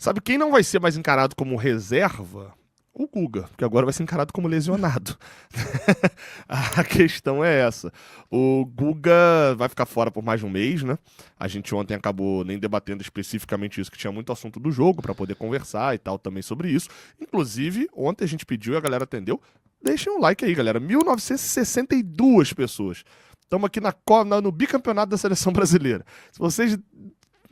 Sabe quem não vai ser mais encarado como reserva? O Guga, porque agora vai ser encarado como lesionado. A questão é essa. O Guga vai ficar fora por mais de um mês, né? A gente ontem acabou nem debatendo especificamente isso, que tinha muito assunto do jogo para poder conversar e tal também sobre isso. Inclusive, ontem a gente pediu e a galera atendeu. Deixem um like aí, galera. 1962 pessoas. Estamos aqui no bicampeonato da Seleção Brasileira. Se vocês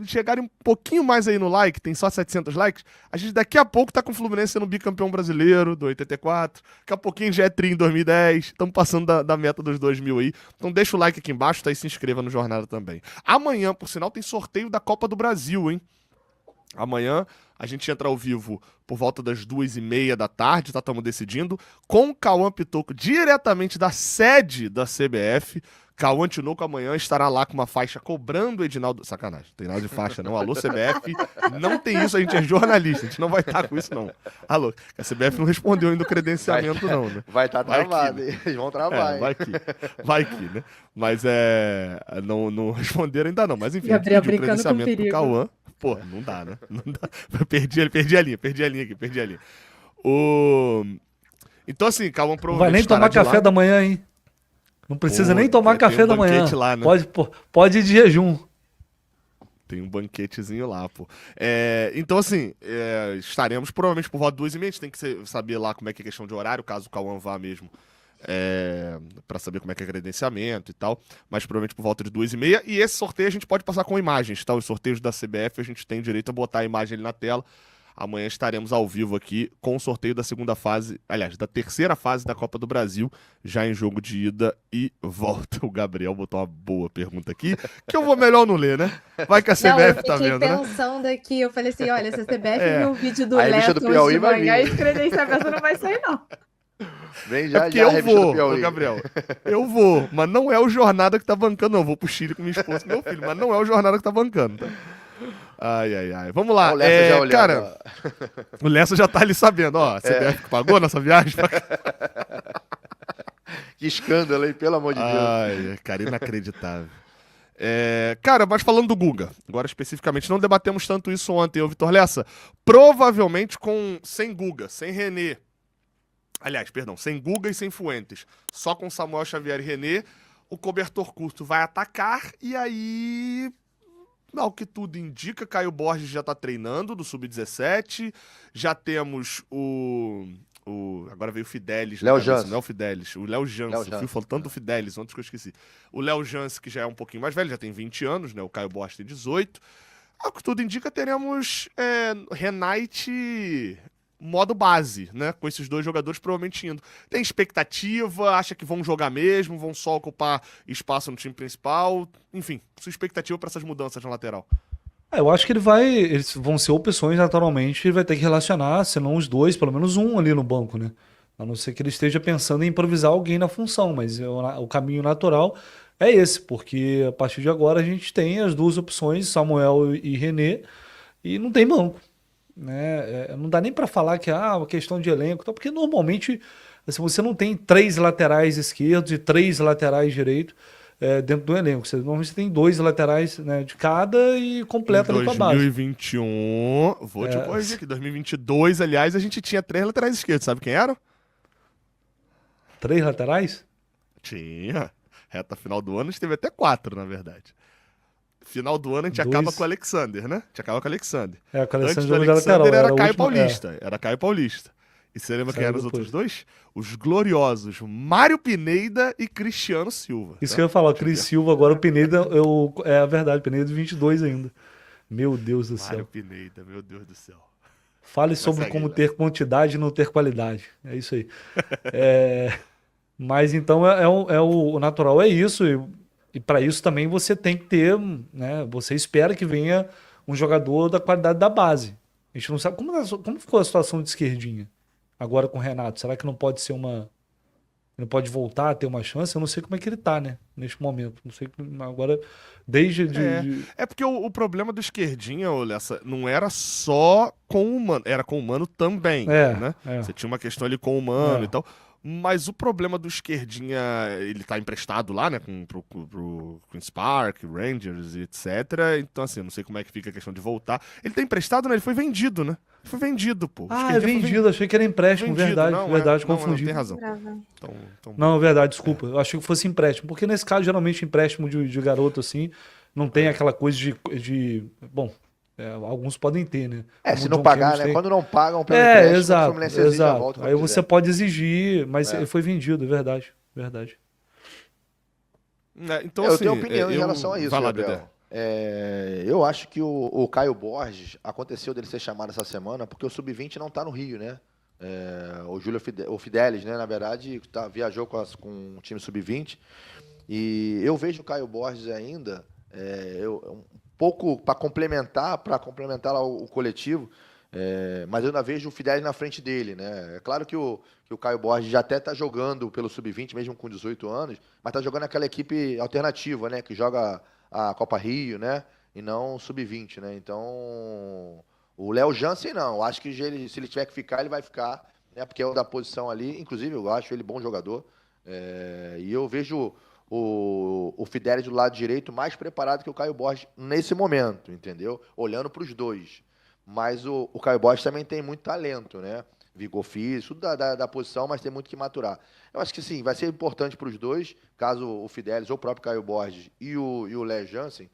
chegarem um pouquinho mais aí no like, tem só 700 likes, a gente daqui a pouco tá com o Fluminense sendo bicampeão brasileiro do 84, daqui a pouquinho já é tri em 2010, estamos passando da meta dos 2000 aí, então deixa o like aqui embaixo, tá, e se inscreva no Jornada também. Amanhã, por sinal, tem sorteio da Copa do Brasil, hein? Amanhã a gente entra ao vivo por volta das 2h30 da tarde, tá? Estamos decidindo, com o Cauã Pitoco, diretamente da sede da CBF. Cauã Tinoco amanhã estará lá com uma faixa cobrando o Edinaldo... Sacanagem, não tem nada de faixa não. Alô, CBF, não tem isso, a gente é jornalista, a gente não vai estar com isso não. Alô, a CBF não respondeu ainda o credenciamento não, né? Vai estar travado, né? Eles vão travar, vai que, né? Mas não responderam ainda não, mas enfim, Gabriel a gente pediu o brincando com credenciamento pro perigo. Cauã. Pô, não dá, né? Não dá. Perdi a linha aqui. Então assim, Cauã Não vai provavelmente nem tomar estará de café lá. da manhã, hein? Não precisa nem tomar tem café um da manhã. banquete lá, né? Pode ir de jejum. Tem um banquetezinho lá, pô. Então, assim, estaremos provavelmente por volta de 2h30. A gente tem que saber lá como é que é a questão de horário, caso o Cauã vá mesmo, pra saber como é que é credenciamento e tal. Mas provavelmente por volta de 2h30. E esse sorteio a gente pode passar com imagens, tá? Os sorteios da CBF a gente tem direito a botar a imagem ali na tela. Amanhã estaremos ao vivo aqui com o sorteio da segunda fase, aliás, da terceira fase da Copa do Brasil, já em jogo de ida e volta. O Gabriel botou uma boa pergunta aqui, que eu vou melhor não ler, né? Vai que a CBF tá vendo, né? Eu fiquei pensando aqui, eu falei assim, olha, se a CBF viu o vídeo do A revista Leto do Piauí hoje de vai manhã, vir. esse credenciamento não vai sair, não. Vem já, Porque já a eu revista do vou, Piauí. ô, Gabriel. Eu vou, mas não é o Jornada que tá bancando, não. Eu vou pro Chile com minha esposa e com meu filho, mas não é o Jornada que tá bancando, tá? Ai. Vamos lá. O Lessa já olhando, cara, o Lessa já tá ali sabendo, ó. A CBF que pagou nossa viagem. Que escândalo, hein? Pelo amor de Deus. Ai, cara, inacreditável. Cara, mas falando do Guga, agora especificamente, não debatemos tanto isso ontem, ô Vitor Lessa. Provavelmente sem Guga, sem René. Aliás, perdão, sem Guga e sem Fuentes. Só com Samuel Xavier e René, o cobertor curto vai atacar e aí... Ao que tudo indica, Caio Borges já tá treinando do Sub-17. Já temos agora veio o Fidelis. Léo Jance. Jance. Não é o Fidelis, o Léo Jance. Eu fui falando tanto do Fidelis ontem que eu esqueci. O Léo Jance, que já é um pouquinho mais velho, já tem 20 anos, né? O Caio Borges tem 18. Ao que tudo indica, teremos Renate modo base, né? Com esses dois jogadores provavelmente indo. Tem expectativa? Acha que vão jogar mesmo? Vão só ocupar espaço no time principal? Enfim, sua expectativa para essas mudanças na lateral? Eu acho que eles vão ser opções naturalmente, ele vai ter que relacionar, senão os dois, pelo menos um ali no banco, né? A não ser que ele esteja pensando em improvisar alguém na função, mas o caminho natural é esse, porque a partir de agora a gente tem as duas opções, Samuel e René, e não tem banco. Né? Não dá nem para falar que uma questão de elenco, porque normalmente assim, você não tem 3 laterais esquerdos e 3 laterais direitos dentro do elenco. Normalmente você tem 2 laterais, né, de cada e completa ali com a base. 2021, vou te corrigir aqui, 2022, aliás, a gente tinha 3 laterais esquerdos, sabe quem eram? 3 laterais? Tinha. Reta final do ano a gente teve até 4, na verdade. Final do ano a gente acaba com o Alexander, né? A gente acaba com o Alexander. Com o Alexander, antes do Alexander era Caio Paulista. Era Caio Paulista. E você lembra quem eram os outros dois? Os gloriosos Mário Pineda e Cristiano Silva. Isso que eu ia falar, Cris Silva, agora o Pineda, é a verdade, o Pineda de 22 ainda. Meu Deus do céu. Mário Pineda, meu Deus do céu. Fale sobre como ter quantidade e não ter qualidade. É isso aí. Mas então o natural é isso. E para isso também você tem que ter, né? Você espera que venha um jogador da qualidade da base. A gente não sabe como ficou a situação de esquerdinha agora com o Renato. Será que não pode ser não pode voltar a ter uma chance? Eu não sei como é que ele tá, né? Neste momento. Não sei agora desde porque o problema do esquerdinha, Lessa, não era só com o Mano, era com o Mano também, né? Você tinha uma questão ali com o Mano e tal. Mas o problema do esquerdinha, ele tá emprestado lá, né, pro Queen's Park, Rangers e etc. Então, assim, eu não sei como é que fica a questão de voltar. Ele tá emprestado, né? Ele foi vendido, né? Ele foi vendido, pô. O Ah, é esquerdinha foi vendido, achei que era empréstimo, vendido. verdade, Não, verdade, não, confundi. tem razão. Brava. Então, Não, verdade, desculpa. Eu achei que fosse empréstimo. Porque nesse caso, geralmente, empréstimo de garoto, assim, não tem aquela coisa bom, alguns podem ter, né? Como Se o não John pagar, Kennedy né? tem. Quando não pagam pelo empréstimo, o Exato, Fluminense exige a volta exato. quando Aí você quiser. pode exigir, mas É. ele foi vendido, verdade, verdade. então, Eu assim, tenho opinião em relação a isso, Vai lá, Gabriel. Dedé. Eu acho que o Caio Borges aconteceu dele ser chamado essa semana porque o Sub-20 não tá no Rio, né? O Fidelis, né? Na verdade, viajou com o time Sub-20 e eu vejo o Caio Borges ainda um pouco para complementar lá o coletivo, mas eu ainda vejo o Fidelis na frente dele, né? É claro que o Caio Borges já até está jogando pelo Sub-20, mesmo com 18 anos, mas está jogando aquela equipe alternativa, né? Que joga a Copa Rio, né? E não Sub-20, né? Então, o Léo Jansen não. Eu acho que se ele tiver que ficar, ele vai ficar, né? Porque é o da posição ali. Inclusive, eu acho ele bom jogador. E eu vejo o Fidelis do lado direito mais preparado que o Caio Borges nesse momento, entendeu? Olhando para os dois. Mas o Caio Borges também tem muito talento, né? Vigor físico, tudo da posição, mas tem muito que maturar. Eu acho que sim, vai ser importante para os dois, caso o Fidelis ou o próprio Caio Borges e o Léo Jansen,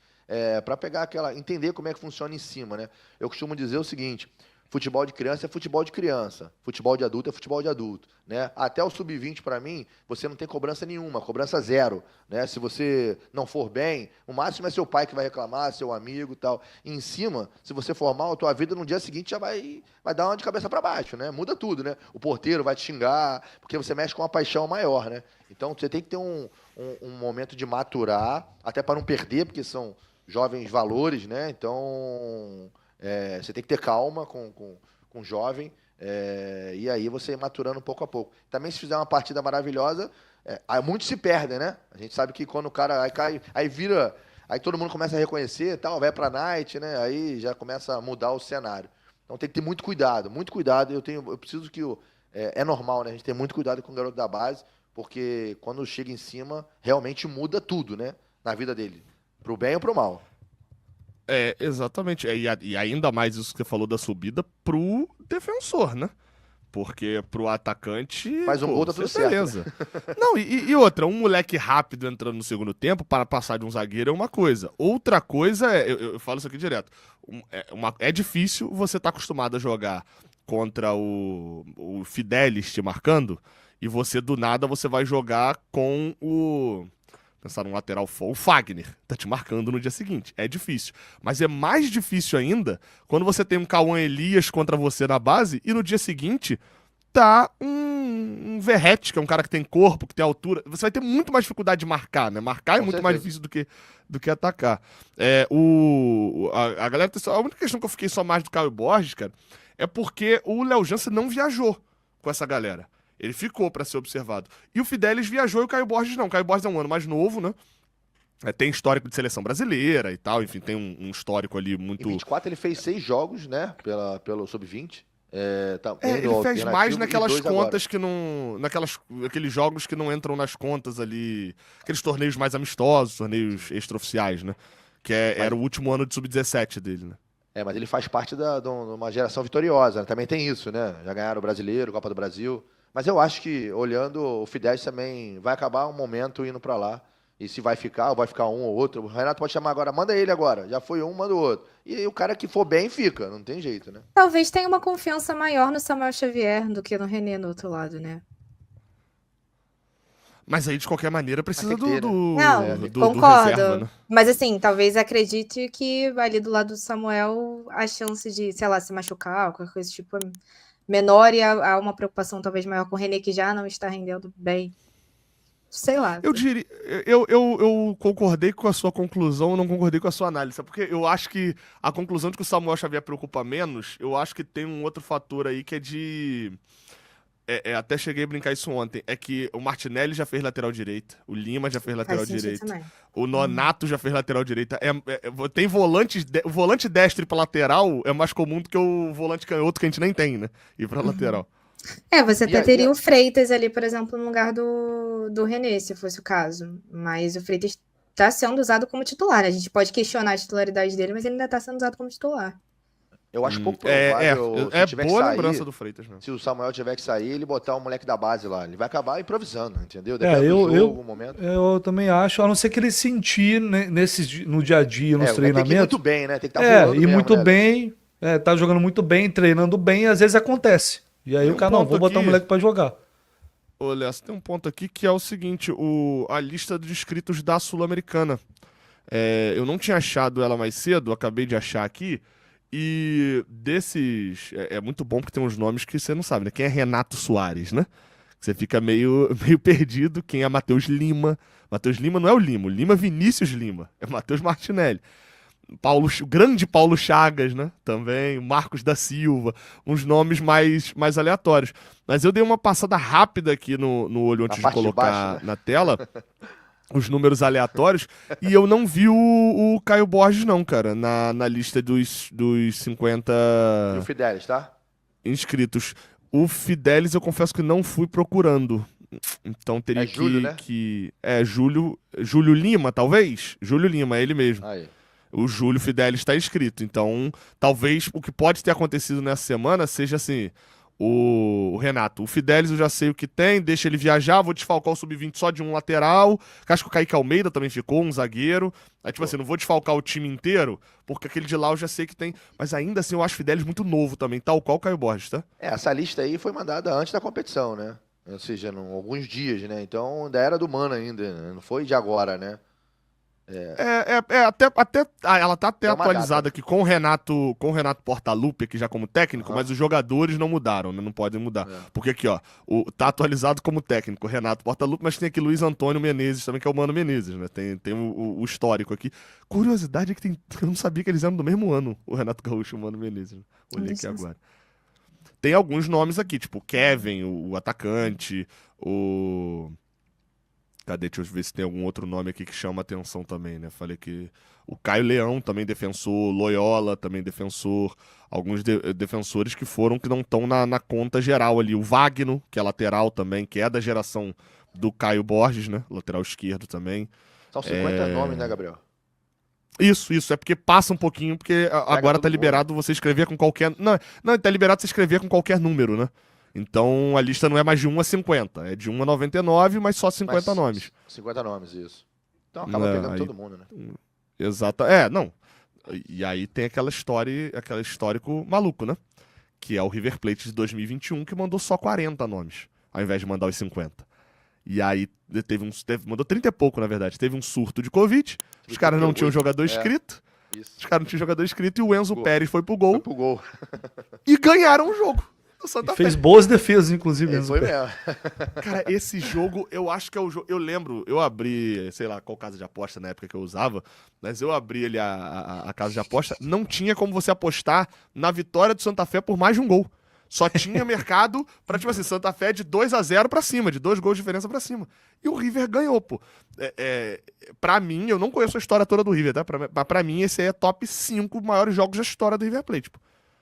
para pegar entender como é que funciona em cima, né? Eu costumo dizer o seguinte: futebol de criança é futebol de criança, futebol de adulto é futebol de adulto, né? Até o Sub-20, para mim, você não tem cobrança nenhuma, cobrança zero, né? Se você não for bem, o máximo é seu pai que vai reclamar, seu amigo e tal. E em cima, se você for mal, a tua vida no dia seguinte já vai dar uma de cabeça para baixo, né? Muda tudo, né? O porteiro vai te xingar, porque você mexe com uma paixão maior, né? Então, você tem que ter um momento de maturar, até para não perder, porque são jovens valores, né? Então, você tem que ter calma com o jovem, e aí você ir maturando pouco a pouco. Também, se fizer uma partida maravilhosa, aí muitos se perdem, né? A gente sabe que quando o cara aí vira, aí todo mundo começa a reconhecer, tal, vai pra night, né? Aí já começa a mudar o cenário. Então tem que ter muito cuidado, muito cuidado. Eu preciso que é normal, né? A gente tem muito cuidado com o garoto da base, porque quando chega em cima, realmente muda tudo, né? Na vida dele, pro bem ou pro mal. Exatamente. E ainda mais isso que você falou da subida pro defensor, né? Porque pro atacante. Mas um gol tá tudo certo, beleza. Não, e outra, um moleque rápido entrando no segundo tempo para passar de um zagueiro é uma coisa. Outra coisa eu falo isso aqui direto. É difícil você estar acostumado a jogar contra o Fidelis te marcando e você do nada você vai jogar com pensar num lateral, o Fagner tá te marcando no dia seguinte. É difícil. Mas é mais difícil ainda quando você tem um Cauã Elias contra você na base e no dia seguinte tá um Verratti, que é um cara que tem corpo, que tem altura. Você vai ter muito mais dificuldade de marcar, né? Marcar é Com muito certeza. mais difícil do que atacar. A galera... A única questão que eu fiquei só mais do Caio Borges, cara, é porque o Léo Jansen não viajou com essa galera. Ele ficou pra ser observado. E o Fidelis viajou e o Caio Borges não. O Caio Borges é um ano mais novo, né? Tem histórico de seleção brasileira e tal. Enfim, tem um histórico ali muito... Em 24 ele fez 6 jogos, né? Pelo Sub-20. Ele fez mais naquelas dois contas que não... Aqueles jogos que não entram nas contas ali. Aqueles torneios mais amistosos, torneios extraoficiais, né? Que era o último ano de Sub-17 dele, né? Mas ele faz parte de uma geração vitoriosa, né? Também tem isso, né? Já ganharam o Brasileiro, Copa do Brasil. Mas eu acho que, olhando, o Fidelis também vai acabar um momento indo pra lá. E se vai ficar, ou vai ficar um ou outro. O Renato pode chamar agora, manda ele agora. Já foi um, manda o outro. E aí o cara que for bem, fica. Não tem jeito, né? Talvez tenha uma confiança maior no Samuel Xavier do que no René no outro lado, né? Mas aí, de qualquer maneira, precisa Mas tem que ter, Não, do concordo. reserva, né? Mas assim, talvez acredite que ali do lado do Samuel a chance de, sei lá, se machucar, qualquer coisa tipo é menor e há uma preocupação talvez maior com o René que já não está rendendo bem. Sei lá. Eu diria, eu concordei com a sua conclusão, não concordei com a sua análise, porque eu acho que a conclusão de que o Samuel Xavier preocupa menos, eu acho que tem um outro fator aí que é de... até cheguei a brincar isso ontem, é que o Martinelli já fez lateral direita, o Lima já fez lateral Faz sentido direita, também. o Nonato já fez lateral direita. Tem volantes, o volante destro ir pra lateral é mais comum do que o volante canhoto que a gente nem tem, né? Ir pra lateral. Você E até aí- teria o Freitas ali, por exemplo, no lugar do René, se fosse o caso. Mas o Freitas está sendo usado como titular, né? A gente pode questionar a titularidade dele, mas ele ainda está sendo usado como titular. Eu acho pouco É, provável, se é tiver que boa sair, lembrança do Freitas mesmo. se o Samuel tiver que sair, ele botar o moleque da base lá. Ele vai acabar improvisando, entendeu? É, Depende do eu, jogo, eu, o momento. eu também acho, a não ser que ele sentir né, no dia a dia, nos Vai ter que ir treinamentos. muito bem, né? Tem que estar voando E mesmo, muito né? bem, tá jogando muito bem, treinando bem, e às vezes acontece. E aí Tem o um cara, não, ponto vou botar o aqui. moleque pra jogar. Ô, Lessa, tem um ponto aqui que é o seguinte: a lista de inscritos da Sul-Americana. Eu não tinha achado ela mais cedo, acabei de achar aqui. E desses. É muito bom porque tem uns nomes que você não sabe, né? Quem é Renato Soares, né? Você fica meio perdido. Quem é Matheus Lima? Matheus Lima não é o Lima Vinícius Lima. É Matheus Martinelli. O grande Paulo Chagas, né? Também, Marcos da Silva, uns nomes mais aleatórios. Mas eu dei uma passada rápida aqui no olho antes de parte de colocar baixo, né? na tela os números aleatórios e eu não vi o Caio Borges, não, cara, na lista dos 50 E o Fidelis, tá? inscritos. O Fidelis eu confesso que não fui procurando. Então teria É Júlio, né? Júlio Lima, talvez? Júlio Lima, é ele mesmo. Aí. O Júlio Fidelis está inscrito. Então, talvez o que pode ter acontecido nessa semana seja assim: o Renato, o Fidelis eu já sei o que tem, deixa ele viajar, vou desfalcar o sub-20 só de um lateral. Acho que o Kaique Almeida também ficou, um zagueiro. Aí, tipo assim, não vou desfalcar o time inteiro, porque aquele de lá eu já sei que tem. Mas ainda assim, eu acho o Fidelis muito novo também, tal qual o Caio Borges, tá? Essa lista aí foi mandada antes da competição, né? Ou seja, alguns dias, né? Então ainda era do Mano ainda, né? Não foi de agora, né? Ela tá até É uma atualizada data. aqui com o Renato Portaluppi aqui já como técnico, Aham. mas os jogadores não mudaram, né? Não podem mudar. É. Porque aqui, ó, tá atualizado como técnico o Renato Portaluppi, mas tem aqui Luiz Antônio Menezes também, que é o Mano Menezes, né? Tem o histórico aqui. Curiosidade é que eu não sabia que eles eram do mesmo ano, o Renato Gaúcho e o Mano Menezes. Né? Olhei aqui agora. Tem alguns nomes aqui, tipo o Kevin, o atacante, o... Cadê? Deixa eu ver se tem algum outro nome aqui que chama atenção também, né? Falei que o Caio Leão também defensor, Loyola também defensor, alguns defensores que não estão na conta geral ali. O Wagner, que é lateral também, que é da geração do Caio Borges, né? Lateral esquerdo também. São 50 nomes, né, Gabriel? Isso, é porque passa um pouquinho, porque agora todo tá mundo. liberado você escrever com qualquer... Não, tá liberado você escrever com qualquer número, né? Então a lista não é mais de 1 a 50, é de 1 a 99, mas só 50 nomes. 50 nomes, isso. Então acaba pegando aí- todo mundo, né? Exato. Não. E aí tem aquele histórico maluco, né? Que é o River Plate de 2021, que mandou só 40 nomes, ao invés de mandar os 50. E aí mandou 30 e pouco, na verdade. Teve um surto de Covid, os caras não tinham jogador inscrito, Isso. e o Enzo Gol. Pérez foi pro Foi gol pro gol. e ganharam o jogo. Do Santa E fez Fé. boas defesas, inclusive. Mesmo. Foi mesmo. Cara, esse jogo, eu acho que é o jogo. Eu lembro, eu abri, sei lá, qual casa de aposta na época que eu usava, mas eu abri ali a casa de aposta. Não tinha como você apostar na vitória do Santa Fé por mais de um gol. Só tinha mercado pra, tipo assim, Santa Fé de 2-0 pra cima, de 2 gols de diferença pra cima. E o River ganhou, pô. Pra mim, eu não conheço a história toda do River, tá? Pra mim, esse aí é top 5 maiores jogos da história do River Plate, pô.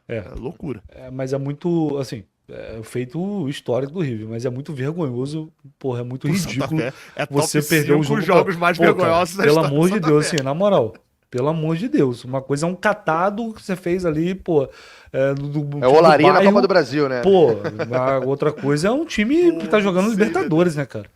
É loucura. Mas é muito, assim, feito histórico do River, mas é muito vergonhoso, porra, é muito ridículo você perder um jogo. Jogos mais vergonhosos da pelo história amor do de Santa Deus, Fé. assim, na moral. Pelo amor de Deus. Uma coisa é um catado que você fez ali, pô. Do É o Olaria na bairro. Copa do Brasil, né? Pô, a outra coisa é um time que tá jogando sei, Libertadores, né, cara?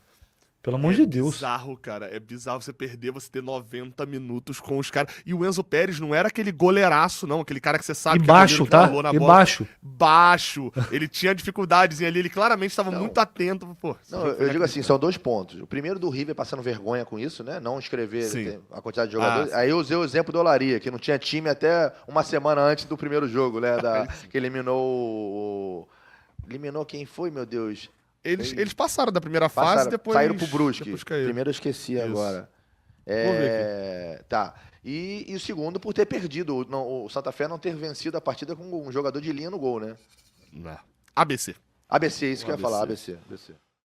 Pelo amor de Deus. Bizarro, cara. É bizarro você perder, você ter 90 minutos com os caras. E o Enzo Pérez não era aquele goleiraço, não. Aquele cara que você sabe E que baixo, é goleiro que tá? rolou na E bola. baixo. Baixo. Ele tinha dificuldades ali. Ele claramente estava Não. muito atento. Pô, esse Não, jogo foi eu digo assim, inacreditável. são 2 pontos. O primeiro do River passando vergonha com isso, né? Não escrever Sim. a quantidade de jogadores. sim. Aí eu usei o exemplo do Olaria, que não tinha time até uma semana antes do primeiro jogo, né? Que eliminou Eliminou quem foi, meu Deus? Eles passaram da primeira fase, Passaram, depois... saíram pro Brusque. depois caíram. Primeiro eu esqueci Isso. agora. Vou ver Tá. E o segundo por ter perdido. O Santa Fé não ter vencido a partida com um jogador de linha no gol, né? Não. ABC. ABC, isso que eu ia falar, ABC. ABC.